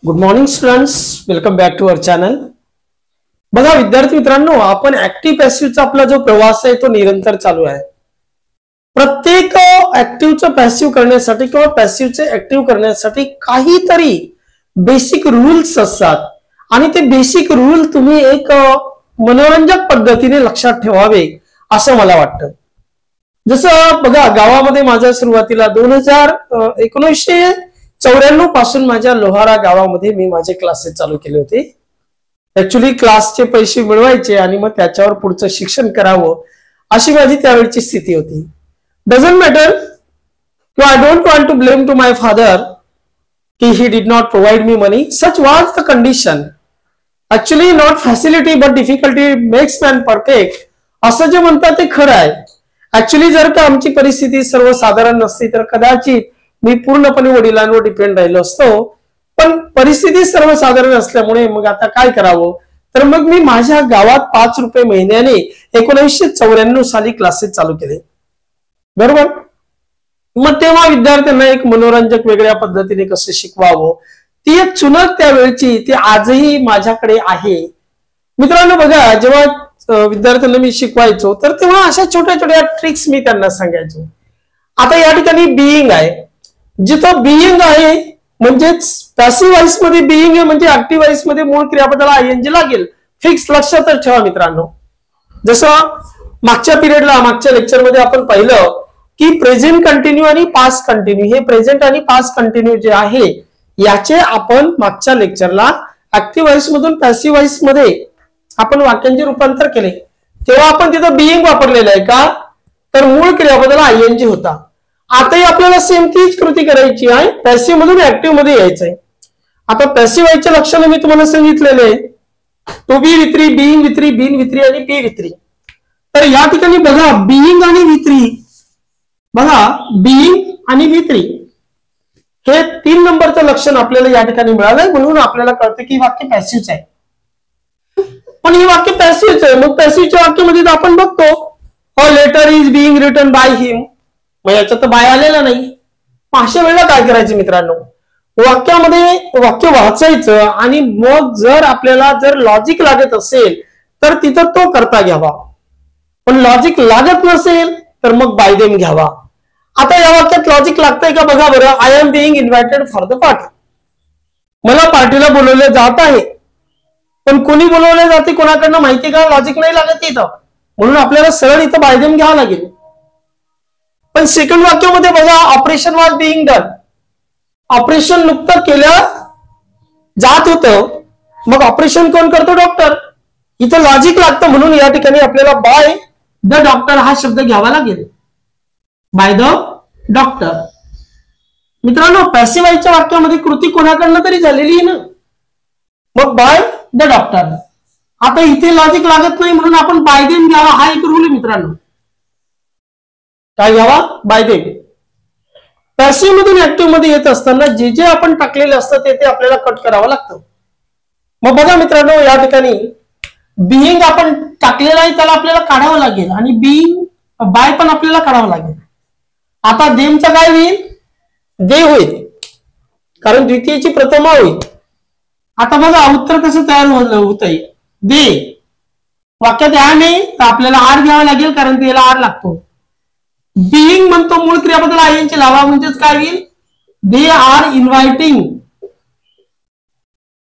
Good morning students, welcome back to our channel. बघा विद्यार्थी मित्रांनो, आपण ऍक्टिव्ह पॅसिव्हचा आपला जो प्रवास आहे तो निरंतर चालू आहे. प्रत्येक ऍक्टिव्हचं पॅसिव्ह करण्यासाठी किंवा पॅसिव्हचे ऍक्टिव्ह करण्यासाठी काहीतरी बेसिक रूल्स असतात आणि ते बेसिक रूल तुम्ही एक मनोरंजक पद्धतीने लक्षात ठेवावे असं मला वाटतं. जसं बघा, गावामध्ये माझ्या सुरुवातीला 1994 पासून माझ्या लोहारा गावामध्ये मी माझे क्लासेस चालू केले होते. ऍक्च्युली क्लासचे पैसे मिळवायचे आणि मग त्याच्यावर पुढचं शिक्षण करावं अशी माझी त्यावेळची स्थिती होती. डझंट मॅटर किंवा I don't want to blame to my father की he did not provide me money. Such was the condition. Actually not facility but difficulty makes man perfect असं जे म्हणतात ते खरं आहे. ऍक्च्युली जर का आमची परिस्थिती सर्वसाधारण नसती तर कदाचित मी पूर्णपणे वडिलांवर डिपेंड राहिलो असतो. पण परिस्थिती सर्वसाधारण असल्यामुळे मग आता काय करावं, तर मग मी माझ्या गावात 5 रुपये महिन्याने 1994 साली क्लासेस चालू केले. बरोबर. मग तेव्हा विद्यार्थ्यांना एक मनोरंजक वेगळ्या पद्धतीने कसं शिकवावं ती एक चुनक त्यावेळची ती आजही माझ्याकडे आहे. मित्रांनो बघा, जेव्हा विद्यार्थ्यांना मी शिकवायचो तर तेव्हा अशा छोट्या छोट्या ट्रिक्स मी त्यांना सांगायचो. आता या ठिकाणी बिईंग आहे, जिथं बिईंग आहे म्हणजेच पॅसिव्ह व्हॉइस मध्ये बिईंग आहे, म्हणजे ऍक्टिव्ह व्हॉइस मध्ये मूळ क्रियापदाला आयएनजी लागेल. फिक्स लक्षात ठेवा मित्रांनो. जसं मागच्या लेक्चरमध्ये आपण पाहिलं की प्रेझेंट कंटिन्यू आणि पास्ट कंटिन्यू, हे प्रेझेंट आणि पास्ट कंटिन्यू जे आहे याचे आपण मागच्या लेक्चरला ऍक्टिव्ह व्हॉइस मधून पॅसिव्ह व्हॉइस मध्ये आपण वाक्यांचे रूपांतर केले. तेव्हा आपण तिथं बिईंग वापरलेलं आहे का, तर मूळ क्रियापदाला आयएनजी होता. आताही आपल्याला सेम तीच कृती करायची आहे, पॅसिव्ह मधून ऍक्टिव्ह मध्ये यायचंय. आता पॅसिव्ह व्हायचे लक्षण मी तुम्हाला सांगितलेले आहे, टू बी विथ्री, बीइंग विथ्री, बीन विथ्री आणि बी विथ्री. तर या ठिकाणी बघा बीइंग आणि विथ्री, बघा बीइंग आणि विथ्री हे 3 नंबरचं लक्षण आपल्याला या ठिकाणी मिळालंय. म्हणून आपल्याला कळतं की वाक्य पॅसिव्हच आहे. पण हे वाक्य पॅसिव्हच आहे. मग पॅसिव्हच्या वाक्यामध्ये आपण बघतो a letter is being written by him, मग याच्यात तर बाय आलेला नाही. अशा वेळेला काय करायचं मित्रांनो, वाक्यामध्ये वाक्य वाचायचं आणि मग जर आपल्याला लॉजिक लागत असेल तर तिथं तो करता घ्यावा. पण लॉजिक लागत नसेल तर मग बाय देम घ्यावा. आता या वाक्यात लॉजिक लागतंय का बघा बरं. I am being invited for the party, मला पार्टीला बोलवले जात आहे. पण कोणी बोलवले जाते कोणाकडनं माहिती का, लॉजिक नाही लागत इथं. म्हणून आपल्याला सरळ इथं बाय देम घ्यावं लागेल. पण सेकंड वाक्यामध्ये बघा operation was being done, operation नुकतं केलं जात होतं. मग ऑपरेशन कोण करतो, डॉक्टर. इथं लॉजिक लागतं म्हणून या ठिकाणी आपल्याला बाय द डॉक्टर हा शब्द घ्यावा लागेल. By the doctor. मित्रांनो पॅसिव्ह व्हॉइसच्या वाक्यामध्ये कृती कोणाकडनं तरी झालेली आहे ना, मग बाय द डॉक्टर. आता इथे लॉजिक लागत नाही म्हणून आपण बाय देम घ्यावा हा एक रूल आहे मित्रांनो. काय घ्यावा, बाय देम. पॅसिव्ह मधून ऍक्टिव्ह मध्ये येत असताना जे जे आपण टाकलेले असतं ते आपल्याला कट करावं लागतं. मग बघा मित्रांनो, या ठिकाणी बिईंग आपण टाकलेलं आहे त्याला आपल्याला काढावं लागेल आणि बिईंग बाय पण आपल्याला काढावं लागेल. आता देमचं काय होईल, दे होईल, कारण द्वितीयची प्रथमा होईल. आता बघा उत्तर कसं तयार होत आहे, दे. वाक्यात आर नाही तर आपल्याला आर घ्यावा लागेल कारण त्याला आर लागतो. बिईंग म्हणतो मूळ क्रियापदाला आयएनजी लावा, म्हणजेच काय होईल, दे आर इन्व्हायटिंग.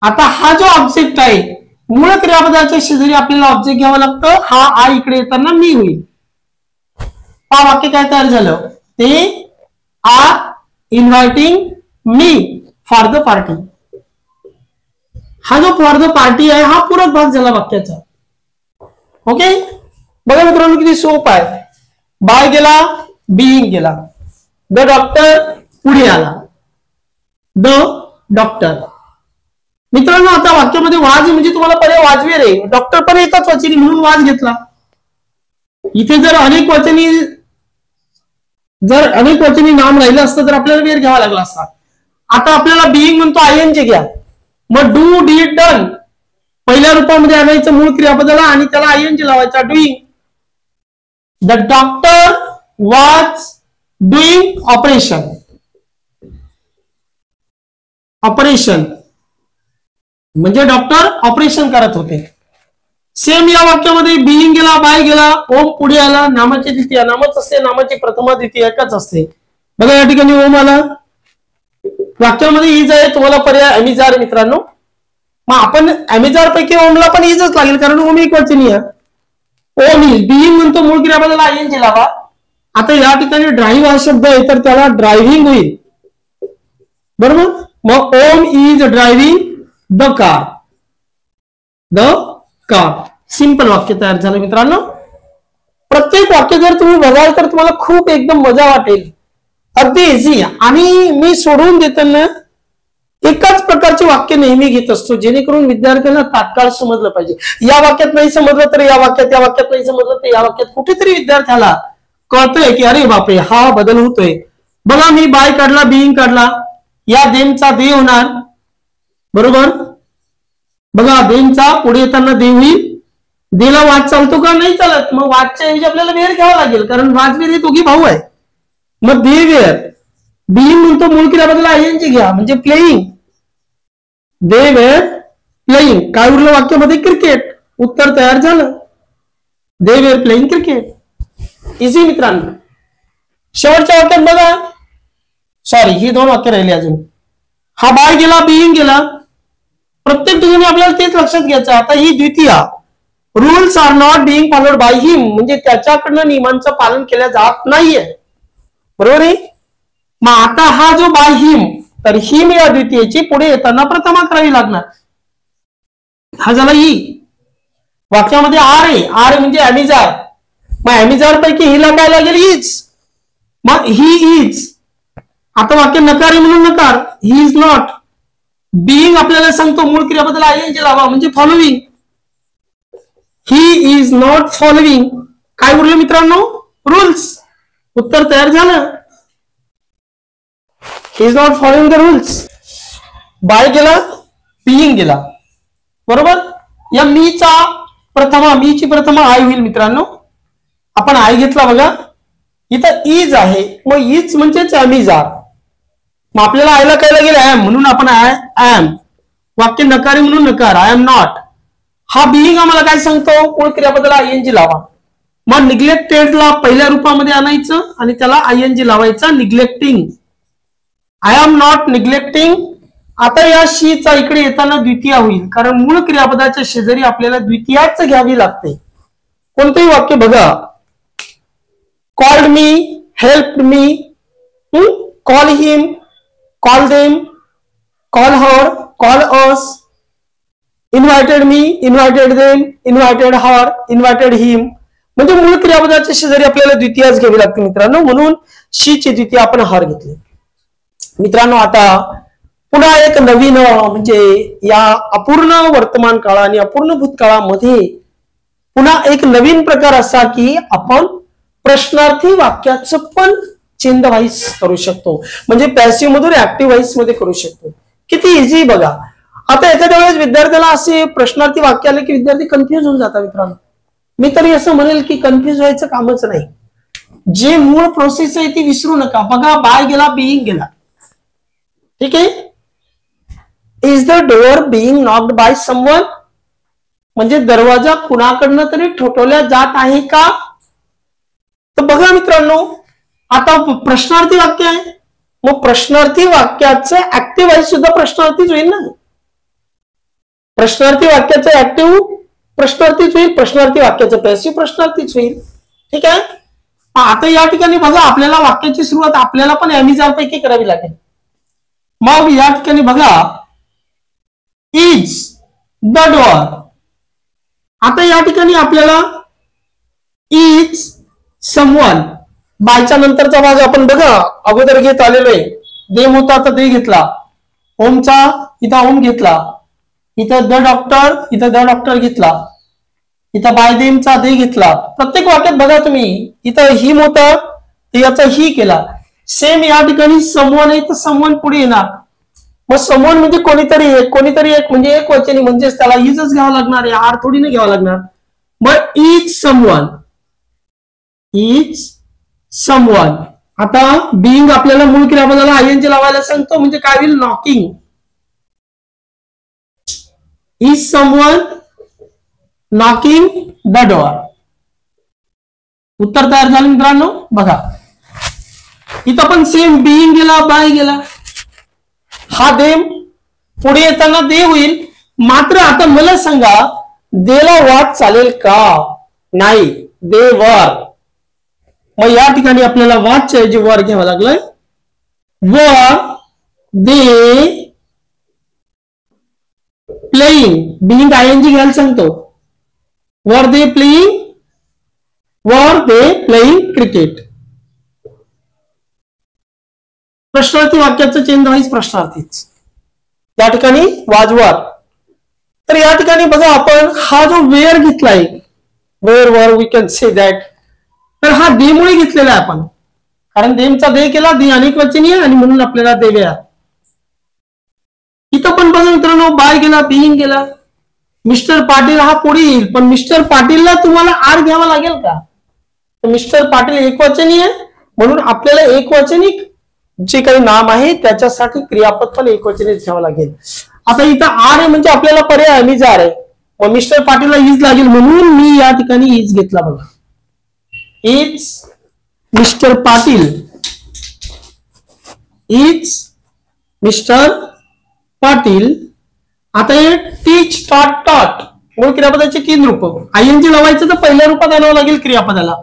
आता हा जो ऑब्जेक्ट आहे मूळ क्रियापदाच्या शेजारी आपल्याला ऑब्जेक्ट घ्यावं लागतं. हा आ इकडे येताना मी होईल. हा वाक्य काय तयार झालं, they are inviting me for the party. हा जो फॉर द पार्टी आहे हा पूरक भाग झाला वाक्याचा. ओके. बघा मित्रांनो किती सोप आहे. बाय गेला, बीइंग गेला, द डॉक्टर पुढे आला, द डॉक्टर. मित्रांनो आता वाक्यामध्ये वाज म्हणजे तुम्हाला पर्याय वाजवेर आहे. डॉक्टर पण एकाच वचनी म्हणून वाज घेतला. इथे जर अनेक वचनी नाम राहिलं असतं तर आपल्याला वेर घ्यावा लागला असता. आता आपल्याला बीइंग म्हणतो आयएनजी घ्या, मग डू डीड डन पहिल्या रूपामध्ये आणायचं मूळ क्रियापदाला आणि त्याला आयएनजी लावायचा, doing. The doctor was doing operation. Operation म्हणजे डॉक्टर ऑपरेशन करत होते. सेम या वाक्यामध्ये बिईंग गेला, बाय गेला, ओम पुढे आला, नामाची द्वितीय नामच असते, नामाची प्रथमा द्वितीय एकच असते. बघा या ठिकाणी ओम आला, वाक्यामध्ये इज आहे, तुम्हाला पर्याय अमिजार मित्रांनो. मग आपण अमिजार पैकी ओमला पण इजच लागेल कारण ओम एक वचनी आहे. ओम इज बिईंग म्हणतो मूळ क्रियापदाला आयएनजी लावा. आता या ठिकाणी ड्राईव्ह हा शब्द आहे तर त्याला ड्रायव्हिंग होईल, बरोबर. मग Om is driving the car, the car. Simple वाक्य तयार झालं मित्रांनो. प्रत्येक वाक्य जर तुम्ही बघाल तर तुम्हाला खूप एकदम मजा वाटेल, अगदी इझी. आणि मी सोडून देताना एकाच प्रकारचे वाक्य नेहमी घेत असतो जेणेकरून विद्यार्थ्यांना तात्काळ समजलं पाहिजे. या वाक्यात नाही समजलं तर या वाक्यात, या वाक्यात नाही समजलं तर या वाक्यात, कुठेतरी विद्यार्थ्याला कळतंय की अरे बापरे हा बदल होतोय. बघा मी बाय काढला, बिईंग काढला, या देमचा दे होणार, बरोबर. बघा देमचा पुढे येताना दे होईल. देला वाच चालतो का? नाही चालत. मग वाचच्या ऐवजी आपल्याला वेर घ्यावा लागेल कारण वाच वेर हे दोघी भाऊ आहे. मग दे वेर. बिईंग म्हणतो मूळ क्रियापदाला आयएनजी घ्या म्हणजे प्लेइंग. They were playing. काय उरलं वाक्यामध्ये? क्रिकेट. उत्तर तयार झालं. They were playing cricket. Easy मित्रांनो. शेवटच्या वाक्यात बघा, सॉरी ही दोन वाक्य राहिली अजून. हा बाय गेला, बिईंग गेला. प्रत्येक ठिकाणी आपल्याला तेच लक्षात घ्यायचं. आता ही द्वितीय, rules are not being followed by him, म्हणजे त्याच्याकडनं नियमांचं पालन केलं जात नाहीये, बरोबर आहे. मग आता हा जो बाय हिम, तर हिम या द्वितीयची पुढे येताना प्रथमा करावी लागणार. हा झाला ही. वाक्यामध्ये आर आहे, आर म्हणजे अमिजार. मग अमिजार पैकी हिला काय लागेल? इज. मग ही इज. आता वाक्य नकारी म्हणून नकार, ही इज नॉट. बिईंग आपल्याला सांगतो मूळ क्रियापदाला आयएनजी लावा म्हणजे following. He is not following. काय उरलं मित्रांनो? रूल्स. उत्तर तयार झालं. He is not following the rules. By गेला, बिईंग गेला, बरोबर. या मीचा प्रथमा, मीची प्रथमा आय होईल मित्रांनो. आपण आय घेतला बघा, इथं इज आहे, मग इज म्हणजेच अमिजार. मग आपल्याला आयला काय लागेल? एम, म्हणून आपण आय एम. वाक्य नकारी म्हणून नकार, आय एम नॉट. हा बिईंग आम्हाला काय सांगतो? मूळ क्रियापदाला आयएनजी लावा. मग निग्लेक्टेडला पहिल्या रूपामध्ये आणायचं आणि त्याला आयएनजी लावायचा. Neglecting. I am not neglecting. आता या शीचा इकडे येताना द्वितीय होईल कारण मूळ क्रियापदाच्या शेजारी आपल्याला द्वितीयाच घ्यावी लागते. कोणतेही वाक्य बघा, called me, help me, call him, call them, call her, call us, invited me, invited them, invited her, invited him. म्हणजे मूळ क्रियापदाच्या शेजारी आपल्याला द्वितीयच घ्यावी लागते मित्रांनो. म्हणून शी ची द्वितीय आपण हर घेतली. मित्रांनो आता पुन्हा एक नवीन म्हणजे या अपूर्ण वर्तमान काळ आणि अपूर्ण भूतकाळामध्ये पुन्हा एक नवीन प्रकार असा की आपण प्रश्नार्थी वाक्याचं पण चेंज व्हाईस करू शकतो. म्हणजे पॅसिव्ह मधून ऍक्टिव्ह व्हाईस मध्ये करू शकतो. किती इझी बघा. आता एखाद्या वेळेस विद्यार्थ्याला असे प्रश्नार्थी वाक्य आले की विद्यार्थी कन्फ्युज होऊन जातात मित्रांनो. मी तरी असं म्हणेल की कन्फ्युज व्हायचं कामच नाही. जे मूळ प्रोसेस आहे ती विसरू नका. बघा बाय गेला, बिईंग गेला, ठीक आहे. Is the door being knocked by someone, म्हणजे दरवाजा कुणाकडनं तरी ठोठवल्या जात आहे का? तर बघा मित्रांनो आता प्रश्नार्थी वाक्य आहे, मग प्रश्नार्थी वाक्याचं ऍक्टिव्ह व्हाईस सुद्धा प्रश्नार्थीच होईल ना. प्रश्नार्थी वाक्याचं ऍक्टिव्ह प्रश्नार्थीच होईल, प्रश्नार्थी वाक्याचं पॅसिव्ह प्रश्नार्थीच होईल, ठीक आहे. आता या ठिकाणी बघा आपल्याला वाक्याची सुरुवात आपल्याला पण अमिजार पैकी करावी लागेल. मग या ठिकाणी बघा इज द डोअर. आता या ठिकाणी आपल्याला इज समवन, बायच्या नंतरचा भाग आपण बघा अगोदर घेत आलेलो आहे. देम होता आता दे घेतला, ओमचा इथं ओम घेतला, इथं द डॉक्टर, इथं द डॉक्टर घेतला, इथं बाय देमचा दे घेतला. प्रत्येक वाक्यात बघा तुम्ही इथं हिम होता तर याचा ही केला. सेम या ठिकाणी समवन आहे तर समवन पुढे येणार. मग समवन म्हणजे कोणीतरी एक, कोणीतरी एक म्हणजे एक वचनी, म्हणजेच त्याला इजच घ्यावा लागणार आहे, आर थोडी नाही घ्यावा लागणार. मग इज समवन, इज समवन. आता बिईंग आपल्याला मूळ क्रियापदाला आयएनजी लावायला सांगतो म्हणजे काय होईल? Knocking. Is someone knocking the door. उत्तर तयार झालं मित्रांनो. बघा इथं पण सेम बीइंग गेला, बाय गेला. हा दे पुढे येताना दे होईल. मात्र आता मला सांगा देला वाद चालेल का? नाही, दे वर. मग या ठिकाणी आपल्याला वादच्या ऐवजी वर घ्यावं लागलंय. वर दे प्लेइंग, बीइंग आयएनजी घ्यायला सांगतो. वर दे प्लेइंग, वर दे प्लेइंग क्रिकेट. प्रश्नार्थी वाक्याचं चेंज व्हायच प्रश्नार्थीच. या ठिकाणी वाजवर. तर या ठिकाणी बघा आपण हा जो वेअर घेतलाय, wear were we can say that, तर हा दे मुळे घेतलेला आहे आपण. कारण देमचा दे केला, दे अनेक वचनी आहे आणि म्हणून आपल्याला दे वेअर. इथं पण बघा मित्रांनो बाय गेला, बीइंग गेला. मिस्टर पाटील हा पुढे येईल, पण मिस्टर पाटीलला तुम्हाला आर घ्यावा लागेल का? तर मिस्टर पाटील एकवचनी आहे म्हणून आपल्याला एकवचनी जे काही नाम आहे त्याच्यासाठी क्रियापद पण एकवचनीच घ्यावं लागेल. आता इथं आर आहे म्हणजे आपल्याला पर्याय मी जार आहे. मग मिस्टर पाटीलला इज लागेल म्हणून मी या ठिकाणी इज घेतला. बघा is mister Patil, is mister Patil. आता हे टीच, टॉट, टॉट मूळ क्रियापदाचे 3 रूप. आयएनजी लावायचं तर पहिल्या रूपात आणावं लागेल क्रियापदाला.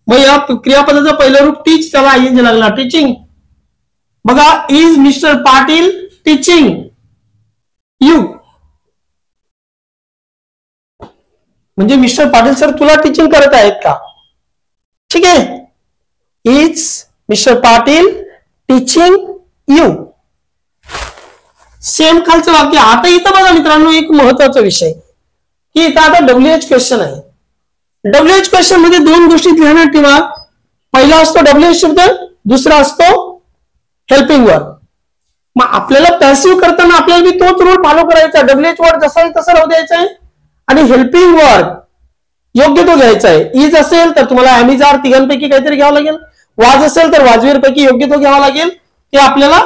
मग या क्रियापदाचं पहिलं रूप टीच, त्याला आयएनजी लागला टीचिंग. बघा is mister Patil teaching you, म्हणजे मिस्टर पाटील सर तुला टीचिंग करत आहेत का? ठीक आहे. Is mister Patil teaching you. Same खालचं वाक्य. आता इथं बघा मित्रांनो एक महत्वाचा विषय की इथं आता डब्ल्यूएच क्वेश्चन आहे. डब्ल्यूएच क्वेश्चन मध्ये 2 गोष्टी ध्यानात ठेवा. पहिला असतो डब्ल्यूएच शब्द, दुसरा असतो हेल्पिंग वर्ब. मग आपल्याला पॅसिव्ह करताना आपल्याला बी तोच रूल फॉलो करायचा. डब्ल्यूएच वर्ड जसा तसा राहू द्यायचा आहे आणि हेल्पिंग वर्ब योग्य तो घ्यायचा आहे. इज असेल तर तुम्हाला अॅमिजार तिघांपैकी काहीतरी घ्यावं लागेल. वाज असेल तर वाजवीर पैकी योग्य तो घ्यावा लागेल. ते आपल्याला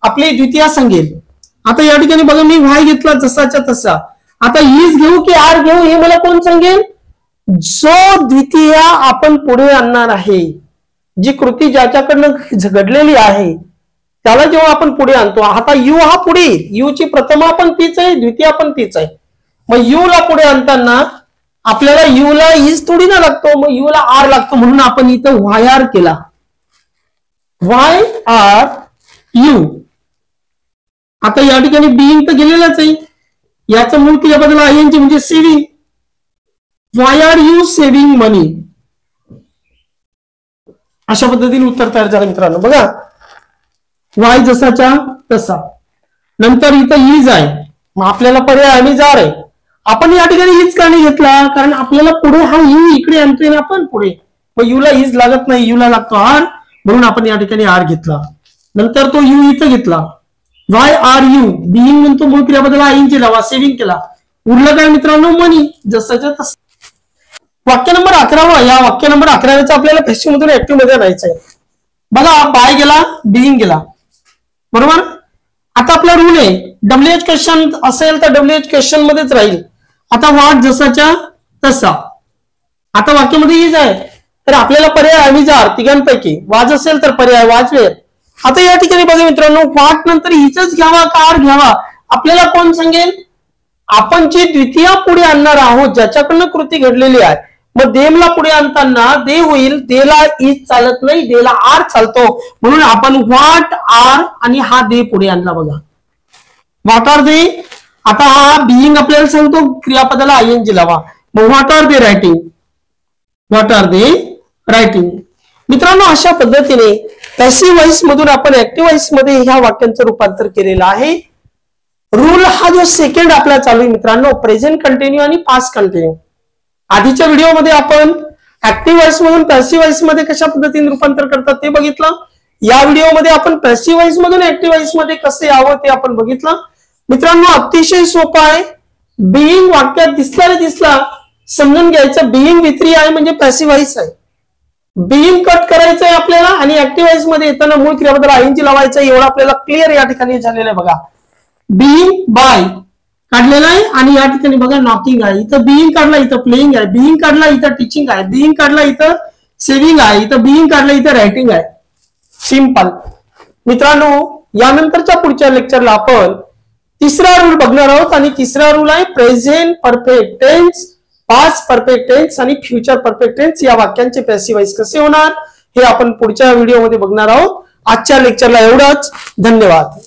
आपली द्वितीया सांगेल. आता या ठिकाणी बघा मी व्हाय घेतला जसाच्या तसा. आता इज घेऊ की आर घेऊ हे मला कोण सांगेल? जो द्वितीया आपण पुढे आणणार आहे, जी कृती ज्याच्याकडनं घडलेली आहे त्याला जेव्हा आपण पुढे आणतो. आता यू हा पुढे, यू ची प्रथमा पण तीच आहे, द्वितीया पण तीच आहे. मग यू ला पुढे आणताना आपल्याला यू ला इज थोडी ना लागतो, मग यू ला आर लागतो म्हणून आपण इथं वाय आर केला. Why are you. आता या ठिकाणी बीइंग तर गेलेलाच आहे. याचं मूळ क्रियापदाला आयएनजी म्हणजे saving. Why are you saving money. अशा पद्धतीने उत्तर तयार झालं मित्रांनो. बघा वाय जसाच्या तसा. नंतर इथं इज आहे, मग आपल्याला पर्याय आम्ही जार आहे. आपण या ठिकाणी इज का नाही घेतला? कारण आपल्याला पुढे हा यू इकडे आणतोय ना आपण पुढे, मग यू ला इज लागत नाही, यू ला लागतो आर, म्हणून आपण या ठिकाणी आर घेतला. नंतर तो यू इथं घेतला. वाय आर यू बीइंग म्हणतो मूळ क्रियापदाला आयएनजी लावा, सेव्हिंग केला. उरलं काय मित्रांनो? मनी. जसाच्या तसं. वाक्य नंबर 11. या वाक्य नंबर 11 आपल्याला पॅसिव्ह मधून ऍक्टिव्ह मध्ये आणायचं आहे. बघा बाय गेला, बीइंग गेला, बरोबर. आता आपला रूल आहे डब्ल्यूएच क्वेश्चन असेल तर डब्ल्यूएच क्वेश्चन मध्येच राहील. आता वाट जसाच्या तसा. आता वाक्यामध्ये इज आहे तर आपल्याला पर्याय आम्ही जार तिघांपैकी. वाज असेल तर पर्याय वाजवेर. आता या ठिकाणी बघा मित्रांनो वाट नंतर इजच घ्यावा का आर घ्यावा आपल्याला कोण सांगेल? आपण जी द्वितीया पुढे आणणार आहोत ज्याच्याकडनं कृती घडलेली आहे. मग देमला पुढे आणताना दे होईल, देला इज चालत नाही, देला आर चालतो, म्हणून आपण व्हॉट आर आणि हा दे पुढे आणला. बघा व्हॉट आर दे. आता हा बीइंग आपल्याला सांगतो क्रियापदाला आयएनजी लावा. मग what are they writing, what are they writing. मित्रांनो अशा पद्धतीने पॅसिव्ह व्हॉइस मधून आपण ऍक्टिव्ह व्हॉइस मध्ये ह्या वाक्यांचं रूपांतर केलेलं आहे. रूल हा जो सेकंड आपला चालू आहे मित्रांनो, प्रेझेंट कंटिन्यू आणि पास्ट कंटिन्यू. आधीच्या व्हिडिओमध्ये आपण ऍक्टिव्ह व्हॉइस मधून पॅसिव्ह व्हॉइस मध्ये कशा पद्धतीने रूपांतर करतात ते बघितलं. या व्हिडिओमध्ये आपण पॅसिव्ह व्हॉइस मधून ऍक्टिव्ह व्हॉइस मध्ये कसे यावं ते आपण बघितलं. मित्रांनो अतिशय सोपं आहे. बीइंग वाक्यात दिसला समजून घ्यायचं. बीइंग विथ्री आहे म्हणजे पॅसिव्ह व्हॉइस आहे. बीइंग कट करायचं आहे आपल्याला आणि ऍक्टिव्ह व्हॉइस मध्ये येताना मूळ क्रियापदाला आयएनजी लावायचं. एवढं आपल्याला क्लिअर या ठिकाणी झालेलं आहे. बघा बीइंग बाय काढलेला आहे आणि या ठिकाणी बघा नॉकिंग आहे, इथं बिईंग काढला, इथं प्लेइंग आहे, बिईंग काढला, इथं टीचिंग आहे, बिईंग काढला, इथं सेव्हिंग आहे, इथं बिईंग काढला, इथं रायटिंग आहे. सिंपल. मित्रांनो, यानंतरच्या पुढच्या लेक्चरला आपण तिसरा रूल बघणार आहोत आणि तिसरा रूल आहे present perfect tense, past perfect tense आणि फ्युचर परफेक्ट टेन्स या वाक्यांचे पॅसिव्ह वॉइस कसे होणार हे आपण पुढच्या व्हिडिओमध्ये बघणार आहोत. आजच्या लेक्चरला एवढंच. धन्यवाद.